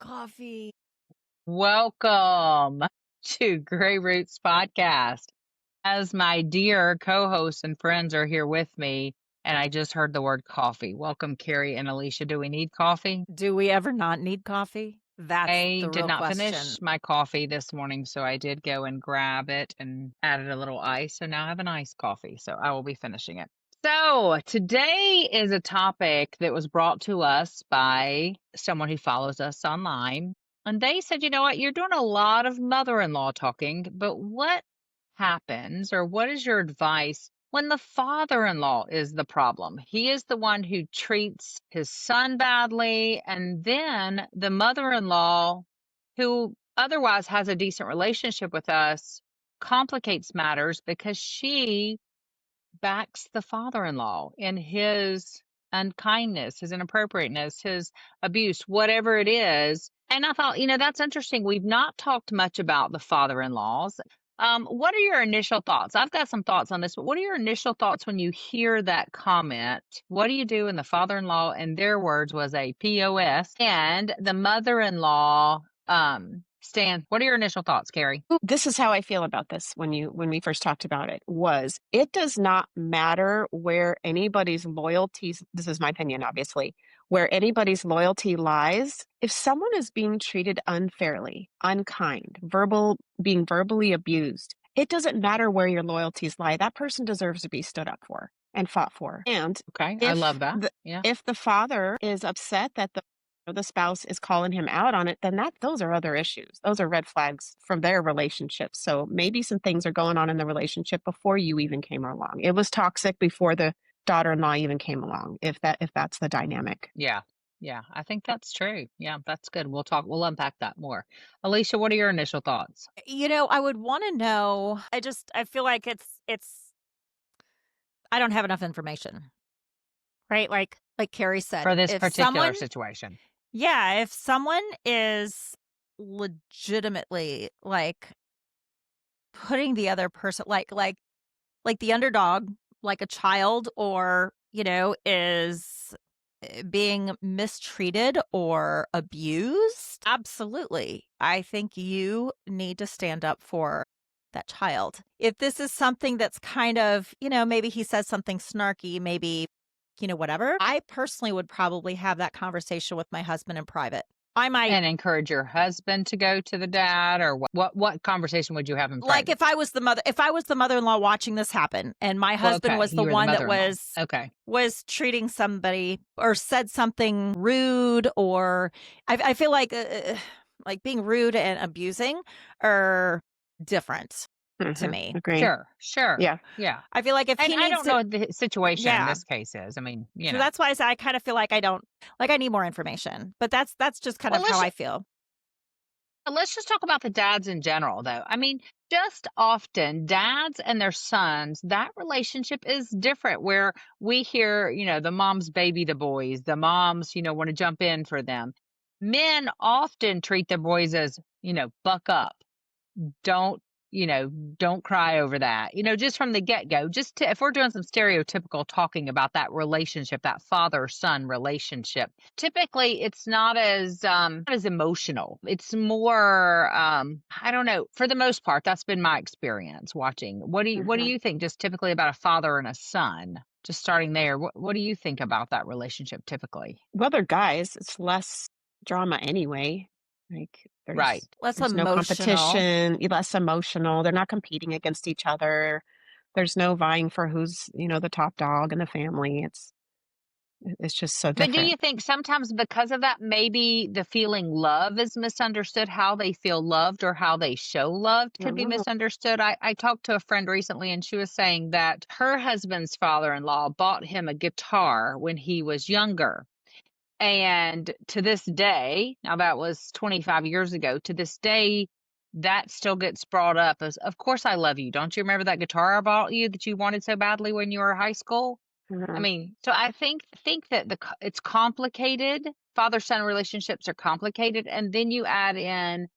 coffee. Welcome to Gray Roots Podcast. As my dear co hosts and friends are here with me, and I just heard the word coffee. Welcome, Carrie and Alicia. Do we need coffee? Do we ever not need coffee? That's I the did real not question. finish my coffee this morning, so I did go and grab it and added a little ice. So now I have an iced coffee, so I will be finishing it. So today is a topic that was brought to us by someone who follows us online. And they said, you know what, you're doing a lot of mother in law talking, but what happens or what is your advice when the father in law is the problem? He is the one who treats his son badly, and then the mother in law, who otherwise has a decent relationship with us, complicates matters because she backs the father-in-law in his unkindness, his inappropriateness, his abuse, whatever it is. And I thought, that's interesting. We've not talked much about the father-in-laws. What are your initial thoughts? I've got some thoughts on this, but what are your initial thoughts when you hear that comment? What do you do? And the father-in-law, in their words, was a POS, and the mother-in-law Stan, what are your initial thoughts, Carrie? This is how I feel about this when we first talked about it. Was it does not matter where anybody's loyalties, this is my opinion obviously, where anybody's loyalty lies. If someone is being treated unfairly, unkind, being verbally abused, it doesn't matter where your loyalties lie. That person deserves to be stood up for and fought for. And Okay, I love that. Yeah. if the father is upset that the spouse is calling him out on it, then those are other issues. Those are red flags from their relationship. So maybe some things are going on in the relationship before you even came along. It was toxic before the daughter-in-law even came along, if that's the dynamic. Yeah. Yeah, I think that's true. Yeah, that's good. We'll unpack that more. Alicia, what are your initial thoughts? I would want to know. I feel like I don't have enough information, right? Like Carrie said, For this if particular someone, situation. yeah, if someone is legitimately like putting the other person, like the underdog, like a child, or is being mistreated or abused, absolutely. I think you need to stand up for that child. If this is something that's kind of, maybe he says something snarky, maybe, whatever, I personally would probably have that conversation with my husband in private. I might. And encourage your husband to go to the dad, or what conversation would you have in Like private? if I was the mother-in-law watching this happen and my husband was the one that was treating somebody or said something rude, or I feel like being rude and abusing are different to me. Agree. Sure. Yeah. Yeah. I feel like if And he I needs don't know to, what the situation in yeah. this case is. I mean, So that's why I kind of feel like I need more information. But that's just kind of how I feel. Let's just talk about the dads in general, though. I mean, just often dads and their sons, that relationship is different where we hear, the moms baby the boys, the moms, want to jump in for them. Men often treat the boys as, buck up. Don't, don't cry over that. Just from the get-go, if we're doing some stereotypical talking about that relationship, that father-son relationship, typically it's not as emotional. It's more I don't know, for the most part, that's been my experience watching. What do you think just typically about a father and a son? Just starting there, what do you think about that relationship typically? Well, they're guys. It's less drama anyway. Like Right. Less there's no emotional. competition, less emotional. They're not competing against each other. There's no vying for who's, the top dog in the family. It's just so But do different. you think sometimes because of that, maybe the feeling love is misunderstood? How they feel loved or how they show loved could be Oh. misunderstood. I talked to a friend recently and she was saying that her husband's father-in-law bought him a guitar when he was younger. And to this day, now that was 25 years ago, to this day, that still gets brought up as, of course I love you. Don't you remember that guitar I bought you that you wanted so badly when you were in high school? I mean, so I think that it's complicated. Father-son relationships are complicated, and then you add in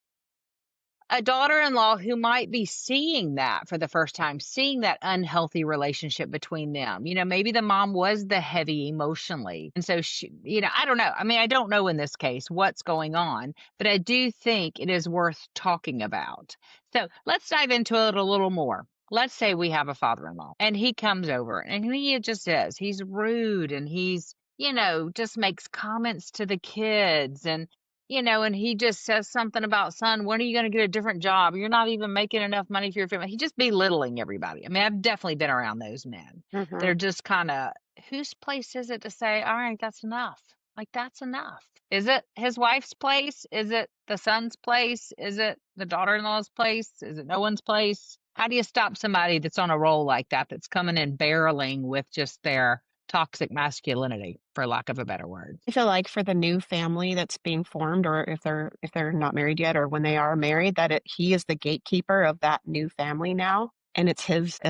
a daughter-in-law who might be seeing that for the first time, seeing that unhealthy relationship between them. Maybe the mom was the heavy emotionally. And so I don't know. I mean, I don't know in this case what's going on, but I do think it is worth talking about. So let's dive into it a little more. Let's say we have a father-in-law and he comes over and he just is. He's rude and just makes comments to the kids and he just says something about, son, when are you going to get a different job? You're not even making enough money for your family. He just belittling everybody. I mean, I've definitely been around those men. Mhm. They're just kind of, whose place is it to say, all right, that's enough? Like, that's enough. Is it his wife's place? Is it the son's place? Is it the daughter in law's place? Is it no one's place? How do you stop somebody that's on a roll like that, that's coming in barreling with just their toxic masculinity, for lack of a better word? I feel like for the new family that's being formed, or if they're not married yet, or when they are married, that he is the gatekeeper of that new family now, and it's his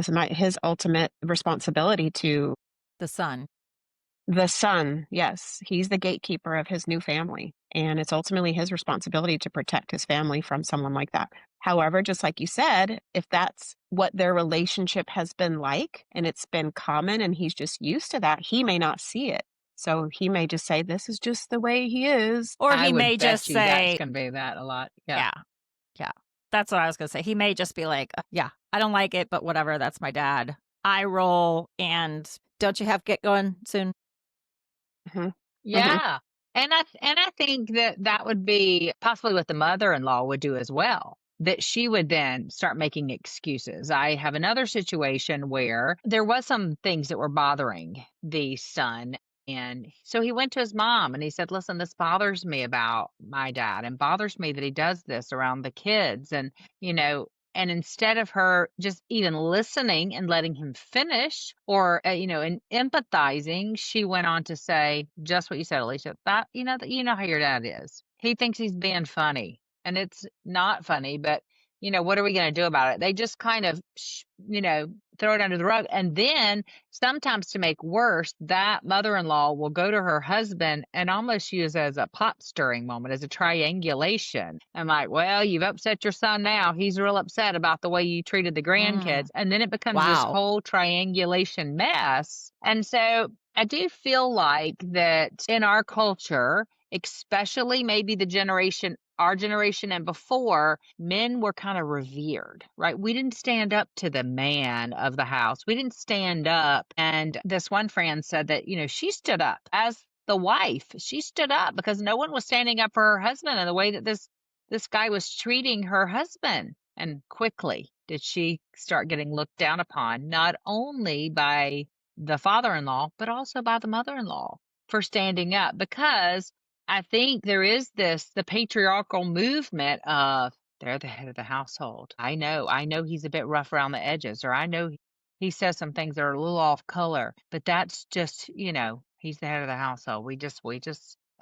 ultimate responsibility to The son. the son. Yes, he's the gatekeeper of his new family, and it's ultimately his responsibility to protect his family from someone like that. However, just like you said, if that's what their relationship has been like and it's been common and he's just used to that, he may not see it. So he may just say, "This is just the way he is." Or I he would may just bet you that's say, going to be that a lot. Yeah. yeah, yeah. That's what I was gonna say. He may just be like, yeah, I don't like it, but whatever, that's my dad." I roll, and don't you have get going soon? Mhm, mhm, Yeah. And I think that would be possibly what the mother-in-law would do as well. That she would then start making excuses. I have another situation where there was some things that were bothering the son. And so he went to his mom and he said, listen, this bothers me about my dad and bothers me that he does this around the kids. You know, and instead of her just even listening and letting him finish or and empathizing, she went on to say just what you said, Alicia, that how your dad is. He thinks he's being funny and it's not funny, but what are we going to do about it? They just kind of, throw it under the rug. And then sometimes to make worse, that mother-in-law will go to her husband and almost use as a pot stirring moment, as a triangulation. I'm like, well, you've upset your son now. He's real upset about the way you treated the grandkids. Mm, And then it becomes this wow. whole triangulation mess. And so I do feel like that in our culture, especially maybe our generation and before, men were kind of revered, right? We didn't stand up to the man of the house. We didn't stand up. And this one friend said that she stood up as the wife. She stood up because no one was standing up for her husband and the way that this guy was treating her husband. And quickly did she start getting looked down upon, not only by the father-in-law, but also by the mother-in-law for standing up, because I think there is the patriarchal movement of they're the head of the household. I know he's a bit rough around the edges, or I know he says some things that are a little off color, but that's just he's the head of the household. We just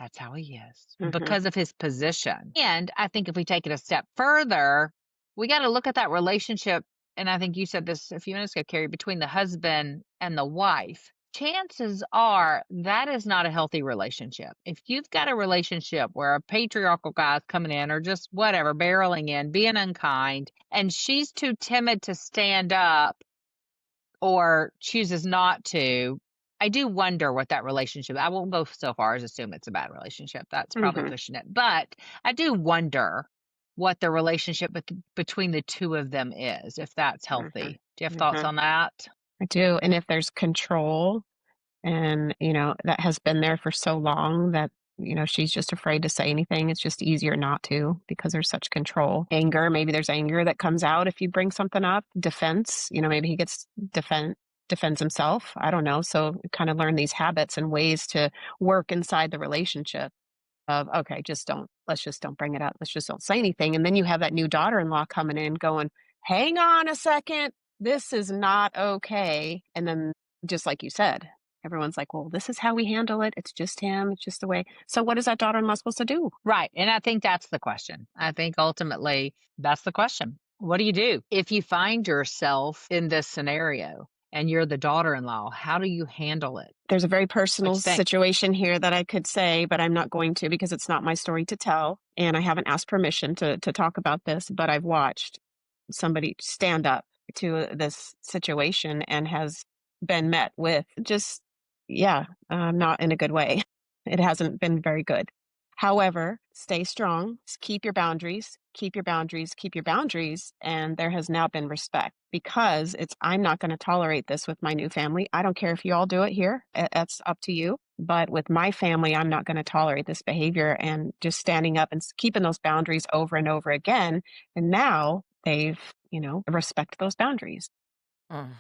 that's how he is mhm, because of his position. And I think if we take it a step further, we got to look at that relationship. And I think you said this a few minutes ago, Carrie, between the husband and the wife. Chances are that is not a healthy relationship. If you've got a relationship where a patriarchal guy's coming in or just whatever, barreling in, being unkind, and she's too timid to stand up or chooses not to, I do wonder what that relationship, I won't go so far as assume it's a bad relationship. That's probably mhm, pushing it. But I do wonder what the relationship between the two of them is, if that's mhm, healthy. Do you have thoughts mhm. on that? I do, and if there's control and, that has been there for so long that, she's just afraid to say anything, it's just easier not to because there's such control. Anger, maybe there's anger that comes out if you bring something up. Defense, maybe he gets defends himself. I don't know. So kind of learn these habits and ways to work inside the relationship of, okay, let's just don't bring it up. Let's just don't say anything. And then you have that new daughter-in-law coming in going, hang on a second, this is not okay. And then just like you said, everyone's like, well, this is how we handle it. It's just him. It's just the way. So what is that daughter-in-law supposed to do? Right. And I think that's the question. I think ultimately that's the question. What do you do if you find yourself in this scenario? and you're the daughter-in-law. How do you handle it? There's a very What personal you think? situation here that I could say, but I'm not going to because it's not my story to tell, and I haven't asked permission to talk about this, but I've watched somebody stand up to this situation and has been met with just, yeah, not in a good way. It hasn't been very good. However, stay strong, keep your boundaries, keep your boundaries, keep your boundaries. And there has now been respect because I'm not going to tolerate this with my new family. I don't care if you all do it here, that's up to you. But with my family, I'm not going to tolerate this behavior and just standing up and keeping those boundaries over and over again. And now they've, respect those boundaries. Mm.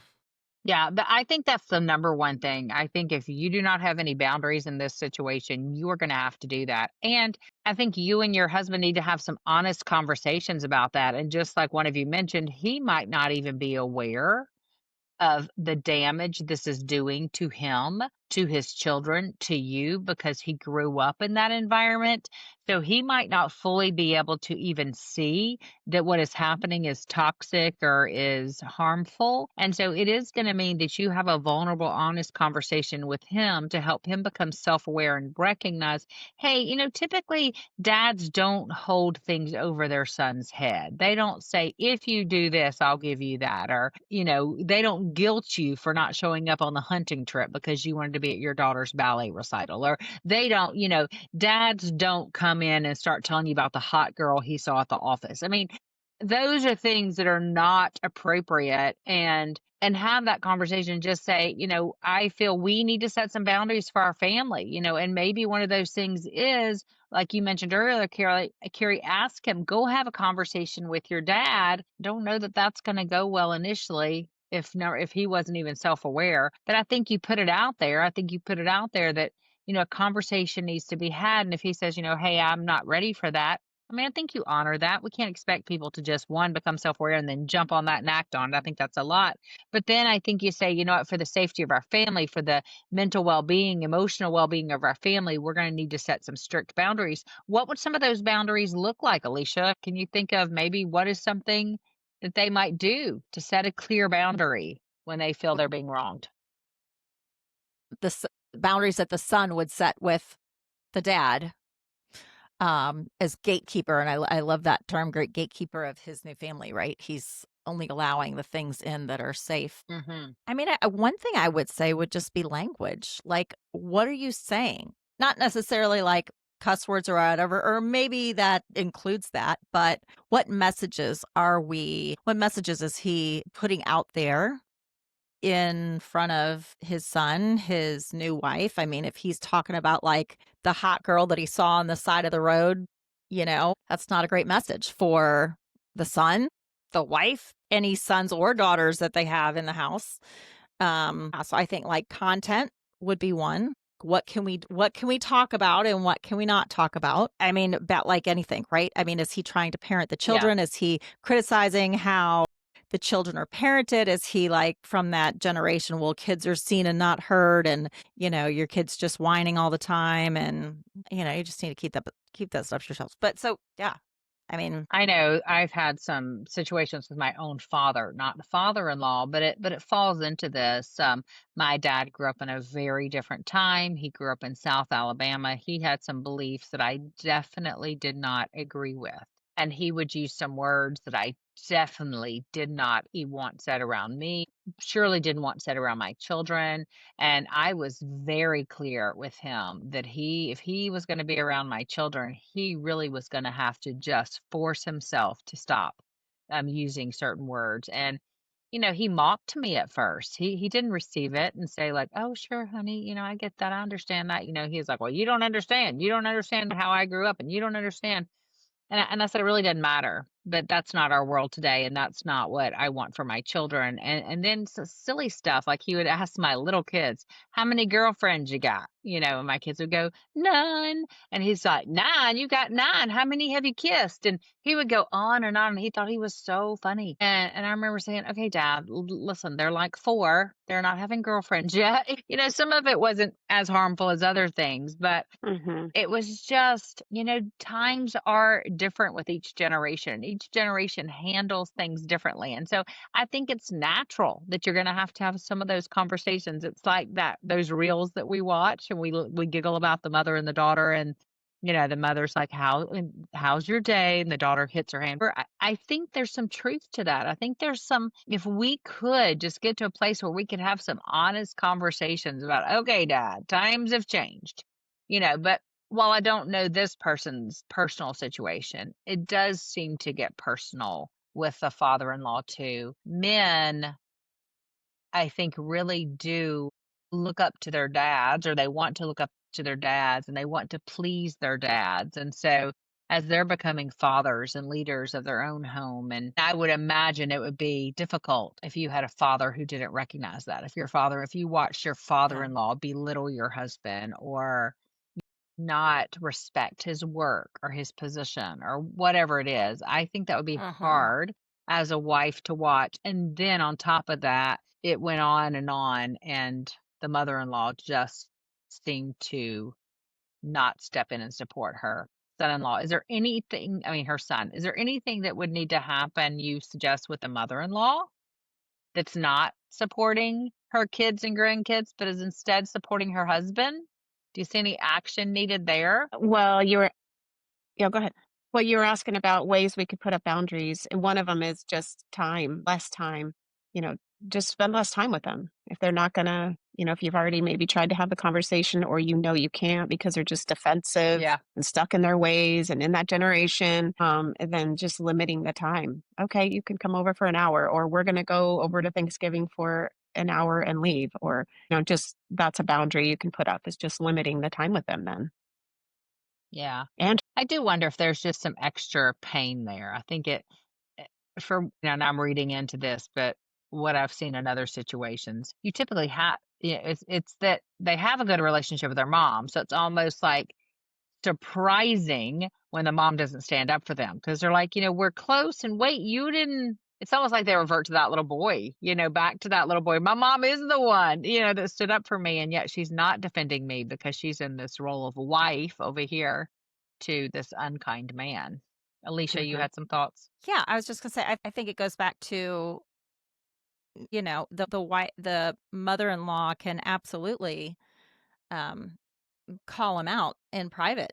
Yeah, I think that's the number one thing. I think if you do not have any boundaries in this situation, you are going to have to do that. And I think you and your husband need to have some honest conversations about that. And just like one of you mentioned, he might not even be aware of the damage this is doing to him, to his children, to you, because he grew up in that environment. So he might not fully be able to even see that what is happening is toxic or is harmful. And so it is going to mean that you have a vulnerable, honest conversation with him to help him become self aware and recognize, hey, typically dads don't hold things over their son's head. They don't say, if you do this, I'll give you that. Or, they don't guilt you for not showing up on the hunting trip because you wanted to be at your daughter's ballet recital. Or they don't, dads don't come in and start telling you about the hot girl he saw at the office. I mean, those are things that are not appropriate, and have that conversation. Just say, I feel we need to set some boundaries for our family, and maybe one of those things is, like you mentioned earlier, Carrie, ask him, go have a conversation with your dad. Don't know that that's going to go well initially if he wasn't even self-aware. But I think you put it out there. I think you put it out there that, a conversation needs to be had. And if he says, hey, I'm not ready for that. I mean, I think you honor that. We can't expect people to just one become self-aware and then jump on that and act on it. I think that's a lot. But then I think you say, you know what, for the safety of our family, for the mental well-being, emotional well-being of our family, we're going to need to set some strict boundaries. What would some of those boundaries look like, Alicia? Can you think of maybe what is something that they might do to set a clear boundary when they feel they're being wronged? The boundaries that the son would set with the dad, as gatekeeper, and I love that term, great gatekeeper of his new family, right? He's only allowing the things in that are safe. Hmm. I mean, one thing I would say would just be language. Like, what are you saying? Not necessarily like cuss words or whatever, or maybe that includes that, but what messages is he putting out there in front of his son, his new wife? I mean, if he's talking about like the hot girl that he saw on the side of the road, that's not a great message for the son, the wife, any sons or daughters that they have in the house. So I think like content would be one. What can we talk about and what can we not talk about? I mean, about like anything, right? I mean, is he trying to parent the Yeah. children? Is he criticizing how the children are parented? Is he like from that generation, well, kids are seen and not heard, and your kid's just whining all the time, and you just need to keep that stuff to yourselves. But so yeah, I mean, I know I've had some situations with my own father, not the father-in-law, but it falls into this. My dad grew up in a very different time. He grew up in South Alabama. He had some beliefs that I definitely did not agree with. And he would use some words that I definitely did not want said around me, surely didn't want said around my children. And I was very clear with him that if he was going to be around my children, he really was going to have to just force himself to stop using certain words. And, he mocked me at first. He didn't receive it and say, like, oh, sure, honey, I get that. I understand that. He was like, well, you don't understand. You don't understand how I grew up and you don't understand. And I said, "It really doesn't matter, but that's not our world today, and that's not what I want for my children." And then silly stuff, like he would ask my little kids, "How many girlfriends you got?" And my kids would go, "None." And he's like, "9? You got 9. How many have you kissed?" And he would go on and on, and he thought he was so funny. And I remember saying, "Okay, Dad, listen, they're like 4. They're not having girlfriends yet." Some of it wasn't as harmful as other things, but Hmm. it was just, times are different with each generation. each generation handles things differently. And so I think it's natural that you're going to have some of those conversations. It's like that those reels that we watch and we giggle about the mother and the daughter, and the mother's like, how's your day? And the daughter hits her hand. I think there's some truth to that. I think there's some, if we could just get to a place where we could have some honest conversations about, okay, dad, times have changed, but while I don't know this person's personal situation, it does seem to get personal with the father-in-law too. Men, I think, really do look up to their dads, or they want to look up to their dads, and they want to please their dads. And so, as they're becoming fathers and leaders of their own home, and I would imagine it would be difficult if you had a father who didn't recognize that. If you watched your Yeah. father-in-law belittle your husband or not respect his work or his position or whatever it is, I think that would be Mhm. hard as a wife to watch. And then on top of that, it went on, and the mother-in-law just seemed to not step in and support her son-in-law. Is there anything, I mean, her son, is there anything that would need to happen, you suggest, with the mother-in-law that's not supporting her kids and grandkids, but is instead supporting her husband? Do you see any action needed there? Well, you were Yeah, go ahead. Well, you were asking about ways we could put up boundaries, and one of them is just time, less time. You know, just spend less time with them. If they're not gonna, if you've already maybe tried to have the conversation or you can't because they're just defensive Yeah. and stuck in their ways and in that generation, and then just limiting the time. Okay, you can come over for an hour, or we're gonna go over to Thanksgiving for an hour and leave, or just that's a boundary you can put up is just limiting the time with them then. Yeah. And I do wonder if there's just some extra pain there. I think eh, and I'm reading into this, but what I've seen in other situations, you typically have, yeah, it's that they have a good relationship with their mom. So it's almost like surprising when the mom doesn't stand up for them because they're like, we're close and wait, you didn't. It's almost like they revert to that little boy, back to that little boy. My mom is the one, that stood up for me. And yet she's not defending me because she's in this role of wife over here to this unkind man. Alicia, you Mhm. had some thoughts? Yeah, I was just gonna say, I think it goes back to, the mother-in-law can absolutely, um, call him out in private,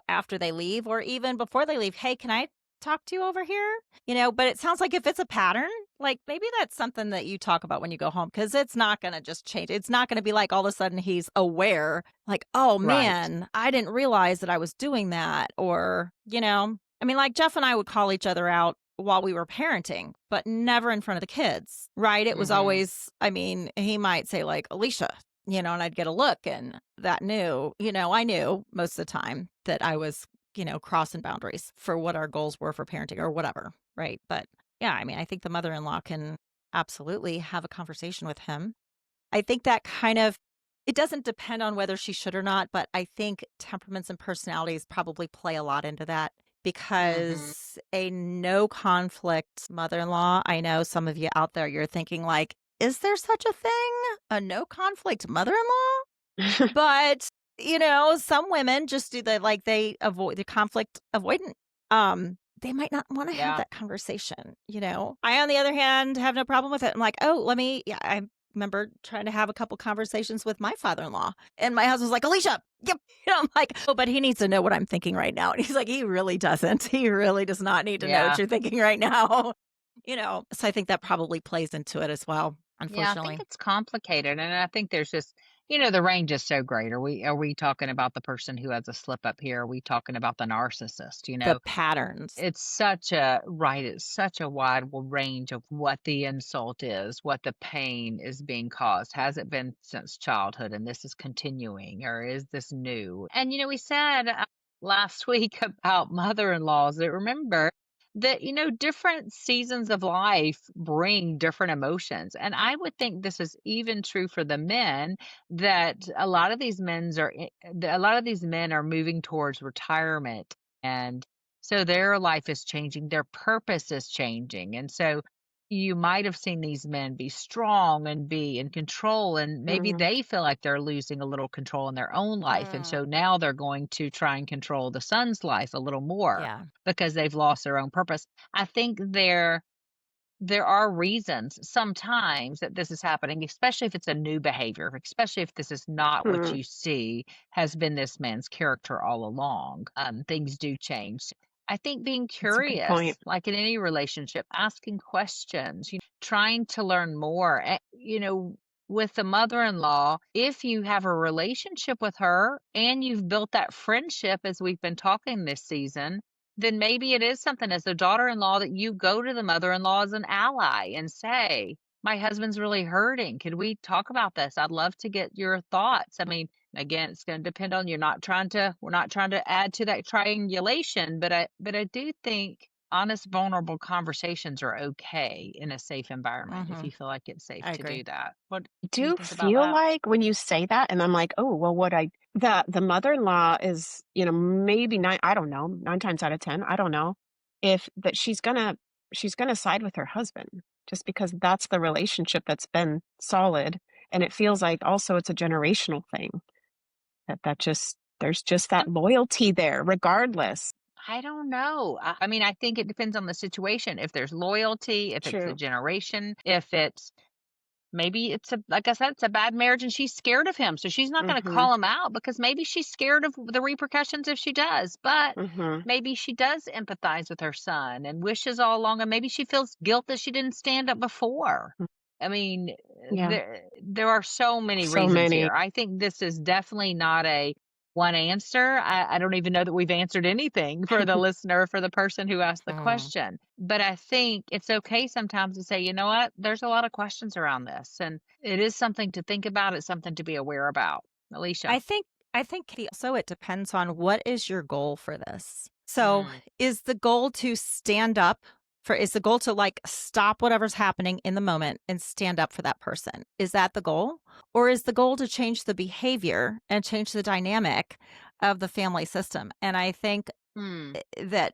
after they leave or even before they leave. "Hey, can I talk to you over here?" But it sounds like if it's a pattern, like, maybe that's something that you talk about when you go home, because it's not gonna just change. It's not gonna be like all of a sudden he's aware, like, "Oh, Right. man, I didn't realize that I was doing that," or, I mean, like, Jeff and I would call each other out while we were parenting, but never in front of the kids, right? It was Mhm. always, I mean, he might say, like, "Alicia," and I'd get a look, and I knew most of the time that I was, crossing boundaries for what our goals were for parenting or whatever, right? But yeah, I mean, I think the mother-in-law can absolutely have a conversation with him. I think that kind of it doesn't depend on whether she should or not, but I think temperaments and personalities probably play a lot into that Mhm. because a no conflict mother-in-law, I know some of you out there, you're thinking like, is there such a thing? A no conflict mother-in-law? But, some women just do the like, they avoid the conflict avoidant. They might not wanna have Yeah. that conversation, you know? I, on the other hand, have no problem with it. I'm like, "Oh, let me." Yeah, I remember trying to have a couple conversations with my father-in-law, and my husband's like, "Alicia, yep." I'm like, "Oh, but he needs to know what I'm thinking right now." And he's like, "He really doesn't. He really does not need to know what Yeah. you're thinking right now." So I think that probably plays into it as well, Yeah, I think unfortunately. it's complicated, and I think there's just, the range is so great. Are we talking about the person who has a slip up here? Are we talking about the narcissist? The patterns. It's such a wide range of what the insult is, what the pain is being caused. Has it been since childhood, and this is continuing, or is this new? And we said last week about mother-in-laws. That remember that different seasons of life bring different emotions, and I would think this is even true for the men, that a lot of these men are moving towards retirement, and so their life is changing, their purpose is changing, and so you might have seen these men be strong and be in control, and maybe Mm, they feel like they're losing a little control in their own life. And so Mm, now they're going to try and control the son's life a little more yeah. because they've lost their own purpose. I think there are reasons sometimes that this is happening, especially if it's a new behavior, especially if this is not what mm, you see has been this man's character all along. Things do change. I think being that's a good point. curious, like in any relationship, asking questions, trying to learn more. With the mother in law, if you have a relationship with her and you've built that friendship as we've been talking this season, then maybe it is something as the daughter-in-law that you go to the mother-in-law as an ally and say, "My husband's really hurting. Could we talk about this? I'd love to get your thoughts." I mean, again, it's going to depend on we're not trying to add to that triangulation, but I do think honest, vulnerable conversations are okay in a safe environment if Mhm. you feel like it's safe I to do agree. that. What do you Do think about feel that? like when you say that, and I'm like, oh, well, what I the mother-in-law is, maybe nine, I don't know, 9 times out of 10, I don't know, if that she's gonna side with her husband just because that's the relationship that's been solid. And it feels like also it's a generational thing that just there's just that loyalty there regardless. I don't know. I mean, I think it depends on the situation. If there's loyalty, if it's a True. generation, if it's maybe like I said, it's a bad marriage and she's scared of him. So she's not going to Mhm. call him out because maybe she's scared of the repercussions if she does. But Mhm. maybe she does empathize with her son and wishes all along, and maybe she feels guilt that she didn't stand up before. Mm. I mean, Yeah. there are so many So reasons many. here. I think this is definitely not a one answer. I don't even know that we've answered anything for the listener, for the person who asked the Mhm. question. But I think it's okay sometimes to say, you know what, there's a lot of questions around this. And it is something to think about, it's something to be aware about. Alicia. I think Katie, also it depends on what is your goal for this. So, Mm. is the goal to stand up is the goal to like stop whatever's happening in the moment and stand up for that person? Is that the goal? Or is the goal to change the behavior and change the dynamic of the family system? And I think Mm. that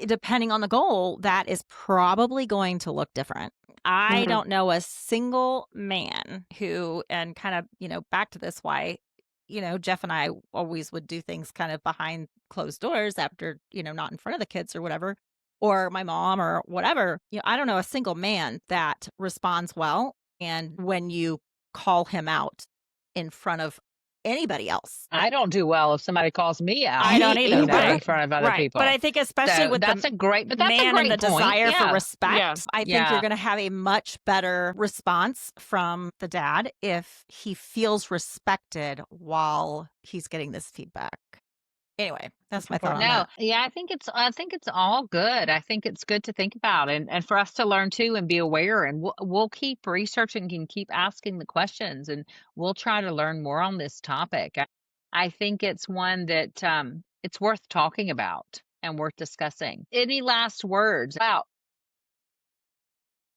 depending on the goal, that is probably going to look different. I Mm. don't know a single man who, and kind of, back to this, why, Jeff and I always would do things kind of behind closed doors after, not in front of the kids or whatever, or my mom or whatever. I don't know a single man that responds well. And when you call him out in front of anybody else, I don't do well if somebody calls me I out, don't Me either, either. in front of other right, but people. I think especially So with the that's a man and the great point. desire for Yeah. Yeah. respect, I think you're Yeah. gonna have a much better response from the dad if he feels respected while he's getting this feedback. Anyway, that's That's my thought on important. No, that. yeah, I think it's all good. I think it's good to think about and for us to learn too and be aware, and we'll keep researching and keep asking the questions, and we'll try to learn more on this topic. I think it's one that it's worth talking about and worth discussing. Any last words about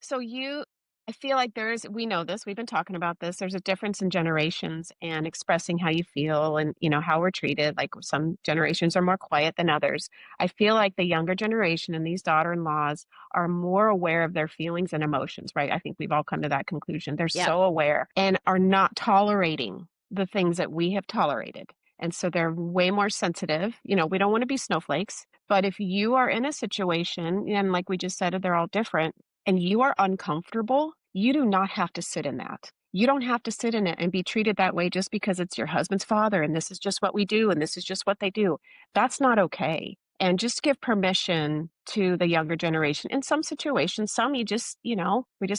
So I feel like we know this, we've been talking about this. There's a difference in generations and expressing how you feel and, how we're treated. Like some generations are more quiet than others. I feel like the younger generation and these daughter-in-laws are more aware of their feelings and emotions, right? I think we've all come to that conclusion. They're Yep. so aware and are not tolerating the things that we have tolerated. And so they're way more sensitive. We don't want to be snowflakes, but if you are in a situation, and like we just said, they're all different, and you are uncomfortable, you do not have to sit in that. You don't have to sit in it and be treated that way just because it's your husband's father and this is just what we do and this is just what they do. That's not okay. And just give permission to the younger generation. In some situations, some we just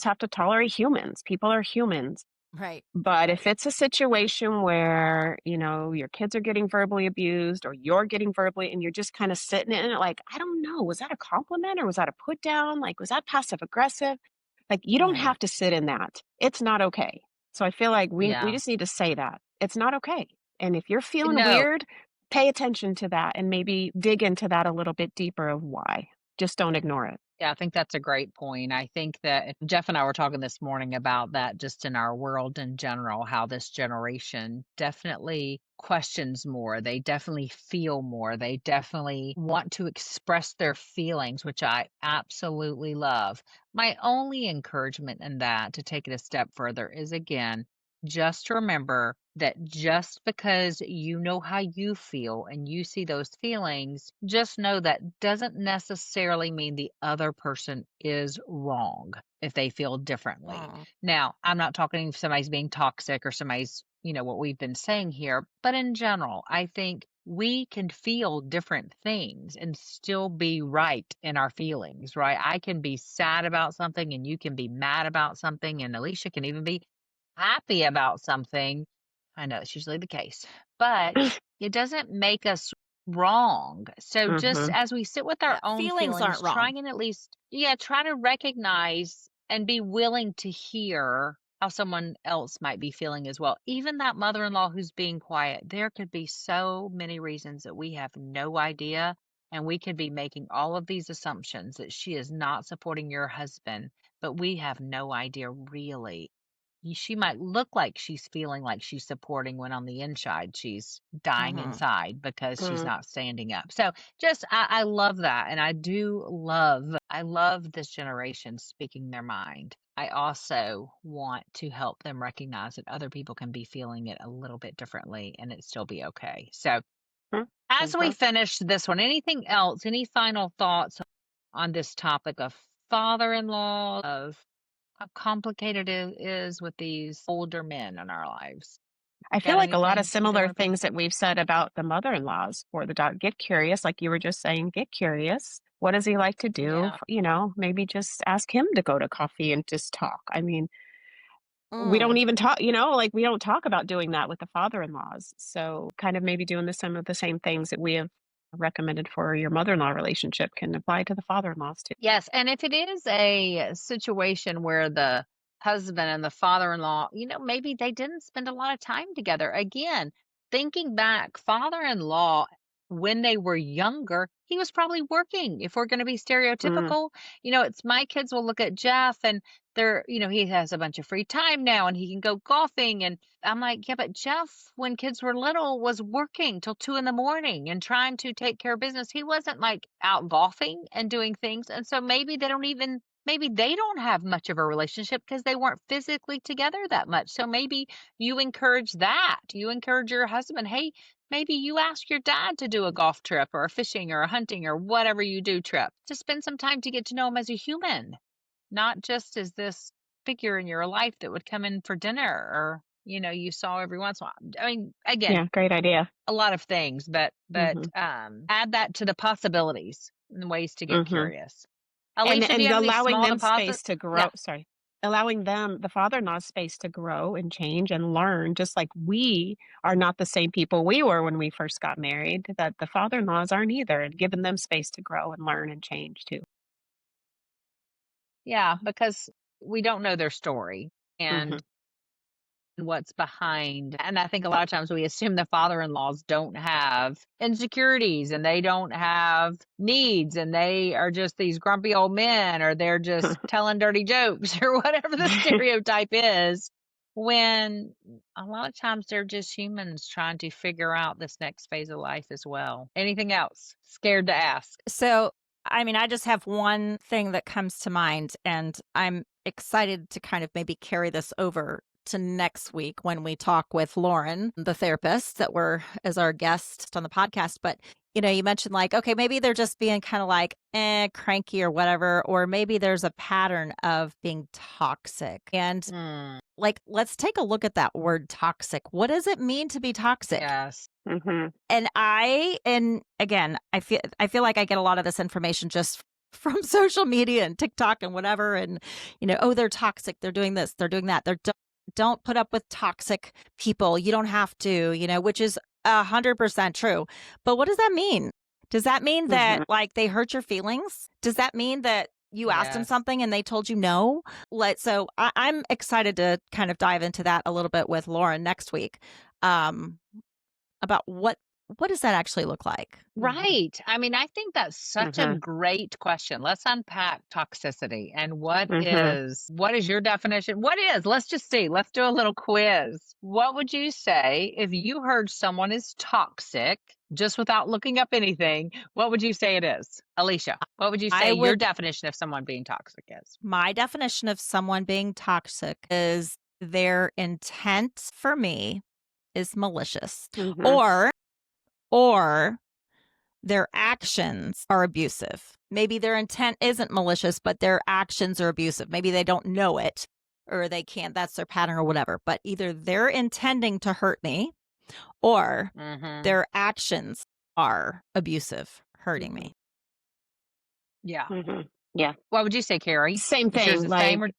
have to tolerate humans. People are humans. Right. But if Right. it's a situation where, your kids are getting verbally abused or you're getting verbally and you're just kind of sitting in it like, I don't know, was that a compliment or was that a put down? Like, was that passive aggressive? Like, you don't Right. have to sit in that. It's not okay. So I feel like we yeah. just need to say that. It's not okay. And if you're feeling No, weird, pay attention to that and maybe dig into that a little bit deeper of why. Just don't ignore it. Yeah, I think that's a great point. I think that Jeff and I were talking this morning about that just in our world in general, how this generation definitely questions more. They definitely feel more. They definitely want to express their feelings, which I absolutely love. My only encouragement in that to take it a step further is again, just remember that just because you know how you feel and you see those feelings, just know that doesn't necessarily mean the other person is wrong if they feel differently. Mm. Now, I'm not talking if somebody's being toxic or somebody's, what we've been saying here, but in general, I think we can feel different things and still be right in our feelings, right? I can be sad about something and you can be mad about something, and Alicia can even be happy about something. I know it's usually the case, but it doesn't make us wrong. So just Mhm. as we sit with our Yeah, own feelings aren't feelings, wrong. trying and at least, yeah, try to recognize and be willing to hear how someone else might be feeling as well. Even that mother in law who's being quiet, there could be so many reasons that we have no idea. And we could be making all of these assumptions that she is not supporting your husband, but we have no idea really. She might look like she's feeling like she's supporting when on the inside she's dying Mhm. inside because she's Mm. not standing up. So just I love that. And I love this generation speaking their mind. I also want to help them recognize that other people can be feeling it a little bit differently and it still be okay. So Mm. as we Mhm. finish this one, anything else, any final thoughts on this topic of father in law, of how complicated it is with these older men in our lives? I feel Got like a lot of anything you similar want to put? things that we've said about the mother-in-laws for the dog. Get curious, like you were just saying, get curious. What does he like to do? Yeah. Maybe just ask him to go to coffee and just talk. I mean, we don't Mm. even talk, like we don't talk about doing that with the father-in-laws. So kind of maybe doing some of the same things that we have recommended for your mother-in-law relationship can apply to the father-in-laws too. Yes, and if it is a situation where the husband and the father-in-law, maybe they didn't spend a lot of time together. Again, thinking back, father-in-law, when they were younger, he was probably working. If we're going to be Mm. stereotypical, it's my kids will look at Jeff and he has a bunch of free time now and he can go golfing. And I'm like, yeah, but Jeff, when kids were little, was working till 2 in the morning and trying to take care of business. He wasn't like out golfing and doing things. And so maybe they don't have much of a relationship because they weren't physically together that much. So maybe you encourage that. You encourage your husband, hey, maybe you ask your dad to do a golf trip or a fishing or a hunting or whatever you do trip to spend some time to get to know him as a human, not just as this figure in your life that would come in for dinner or, you saw every once in a while. I mean, again, Yeah, great idea. a lot of things, but Mhm. add that to the possibilities and ways to get Mhm. curious. And Alicia, do you and have any allowing small them deposit? space to grow, Yeah. sorry. Allowing them, the father-in-law, space to grow and change and learn, just like we are not the same people we were when we first got married, that the father-in-laws aren't either, and giving them space to grow and learn and change too. Yeah, because we don't know their story Mhm. and what's behind. And I think a lot of times we assume the father-in-laws don't have insecurities and they don't have needs and they are just these grumpy old men or they're just telling dirty jokes or whatever the stereotype is. When a lot of times they're just humans trying to figure out this next phase of life as well. Anything else? Scared to ask. So, I mean, I just have one thing that comes to mind, and I'm excited to kind of maybe carry this over to next week when we talk with Lauren, the therapist that we're as our guest on the podcast. But, you mentioned like, okay, maybe they're just being kind of like, cranky or whatever, or maybe there's a pattern of being toxic. And Mm, like, let's take a look at that word toxic. What does it mean to be toxic? yes. Mhm. And again, I feel like I get a lot of this information just from social media and TikTok and whatever. And, oh, they're toxic. They're doing this. They're doing that. Don't put up with toxic people. You don't have to, which is 100% true. But what does that mean? Does that mean that Mhm. like they hurt your feelings? Does that mean that you asked them Yes. something and they told you no? I'm excited to kind of dive into that a little bit with Lauren next week. Um, about what does that actually look like? Right. I mean, I think that's such a Mhm. great question. Let's unpack toxicity and Mhm. what is your definition? What is? Let's just see. Let's do a little quiz. What would you say if you heard someone is toxic just without looking up anything? What would you say it is? Alicia, what would you I say your would definition of someone being toxic is? My definition of someone being toxic is their intent for me is malicious, Mhm. or or their actions are abusive. Maybe their intent isn't malicious, but their actions are abusive. Maybe they don't know it or they can't, that's their pattern or whatever. But either they're intending to hurt me or Mhm. their actions are abusive, hurting Mhm. me. Yeah. Mhm. Yeah. What would you say, Carrie? Same Is yours thing, the same like, or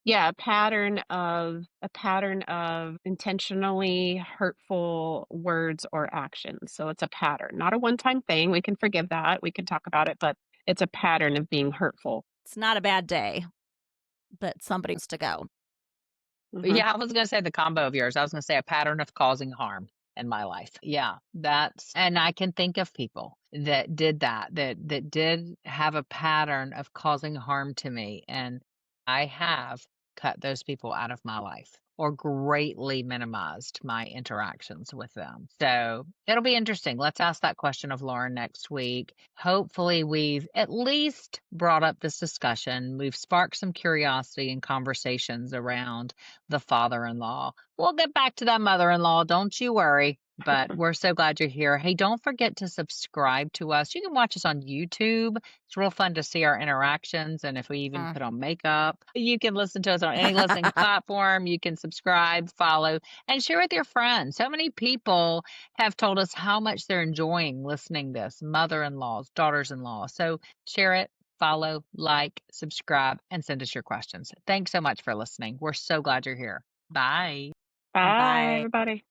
yeah, a pattern of intentionally hurtful words or actions. So it's a pattern, not a one-time thing. We can forgive that. We can talk about it, but it's a pattern of being hurtful. It's not a bad day that somebody wants to go. Mhm. Yeah, I was gonna say the combo of yours. I was gonna say a pattern of causing harm in my life. Yeah, that's and I can think of people that did that, that did have a pattern of causing harm to me, and I have cut those people out of my life or greatly minimized my interactions with them. So it'll be interesting. Let's ask that question of Lauren next week. Hopefully, we've at least brought up this discussion. We've sparked some curiosity and conversations around the father-in-law. We'll get back to that mother-in-law, don't you worry. But we're so glad you're here. Hey, don't forget to subscribe to us. You can watch us on YouTube. It's real fun to see our interactions and if we even Mm. put on makeup. You can listen to us on any listening platform. You can subscribe, follow, and share with your friends. So many people have told us how much they're enjoying listening to this, mother-in-laws, daughters-in-law. So share it, follow, like, subscribe, and send us your questions. Thanks so much for listening. We're so glad you're here. Bye. Bye, Bye. everybody.